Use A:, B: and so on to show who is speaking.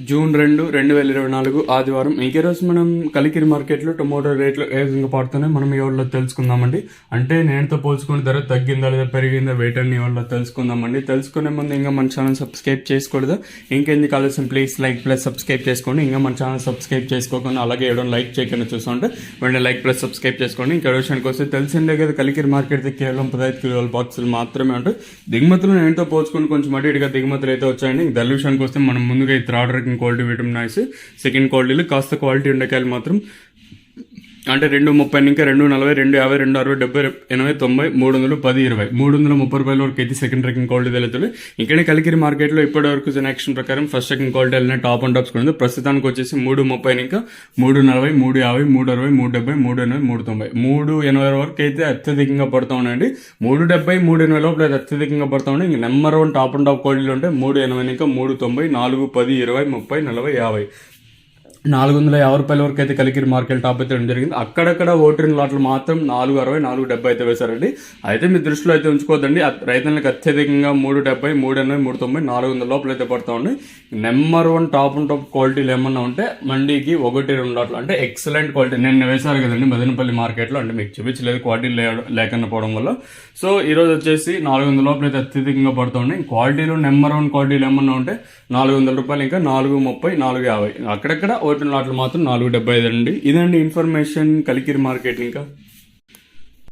A: June 2, 2024 ఆదివారం. ఈ రోజు మనం కలికిరి మార్కెట్లో టొమాటో రేట్లు ఏ విధంగా పడుతున్నాయి మనం ఈ వాళ్ళలో తెలుసుకుందామండి. అంటే నేనుతో పోల్చుకుని ధర తగ్గిందా లేదా పెరిగిందా వెయిట్ అని వాళ్ళలో తెలుసుకుందామండి. తెలుసుకునే ముందు ఇంకా మన ఛానల్ సబ్స్క్రైబ్ చేసుకోలేదు, ఇంకెందుకు ఆలోచన ప్లీజ్ లైక్ ప్లస్ సబ్స్క్రైబ్ చేసుకోండి. ఇంకా మన ఛానల్ సబ్స్క్రైబ్ చేసుకోకుండా అలాగే ఏడో లైక్ చేయకుండా చూస్తుంటే వెంటనే లైక్ ప్లస్ సబ్స్క్రైబ్ చేసుకోండి. ఇంకా విషయానికి వస్తే తెలిసిందే కదా, కలికిరి మార్కెట్ కేవలం 15 కిలోల బాక్సులు మాత్రమే ఉంటాయి. దిగుమతులు నేనుతో పోల్చుకుని కొంచెం అడిగా దిగుమతులు అయితే వచ్చాయండి. ధర విషయానికి వస్తే మనం ముందుగా ఈ third quality vitamin nice, second క్వాలిటీలు కాస్త క్వాలిటీ ఉండకాయలు మాత్రం అంటే 230 ఇంకా 240, 250, 260, 70, 80, 90, 300, 10, 20, 330 రూపాయల వరకు అయితే సెకండ్ ర్యాంకింగ్ క్వాలిటీ తెలుస్తుంది. ఇక్కడే కలికిరి మార్కెట్లో ఇప్పటి వరకు జనరేషన్ ప్రకారం ఫస్ట్ సెకండ్ క్వాలిటీ వెళ్ళిన టాప్ అండ్ టాప్స్ ఉంది. ప్రస్తుతానికి వచ్చేసి 330 ఇంకా 340, 350, 360, 370, 380, 390, 380 వరకు అయితే అత్యధికంగా పడుతూ ఉన్నాయండి. 370, 380 లోపల అయితే అత్యధికంగా పడుతూ ఉన్నాయి. ఇంక నెంబర్ 1 టాప్ అండ్ టాప్ క్వాలిటీలు ఉంటే 380 ఇంకా 390, 4, 10, 20, 30, 40, 50, 450 రూపాయల వరకు అయితే కలికిరి మార్కెట్ టాప్ అయితే జరిగింది. అక్కడక్కడ ఓటరింగ్ లాట్లు మాత్రం 460, 470 అయితే వేశారండి. అయితే మీ దృష్టిలో అయితే ఉంచుకోవద్దండి. రైతులకు అత్యధికంగా 370, 380, 390, 400 లోపల అయితే పడుతూ ఉన్నాయి. నెంబర్ 1 టాప్ అండ్ టాప్ క్వాలిటీలు ఏమన్నా ఉంటే మండీకి 1-2 లాట్లు అంటే ఎక్సలెంట్ క్వాలిటీ నేను వేశారు కదండి మదనపల్లి మార్కెట్లో. అంటే మీకు చూపించలేదు క్వాలిటీ లేకుండా పోవడం వల్ల. సో ఈరోజు వచ్చేసి 400 లోపల అయితే అత్యధికంగా పడుతూ ఉన్నాయి. క్వాలిటీలు నెంబర్ 1 క్వాలిటీలు ఏమన్నా ఉంటే 400 రూపాయలు ఇంకా 430, 450, అక్కడక్కడ ఓటిన లాట్లు మాత్రం 475 అండి. ఇదండి ఇన్ఫర్మేషన్ కలికిరి మార్కెట్. ఇంకా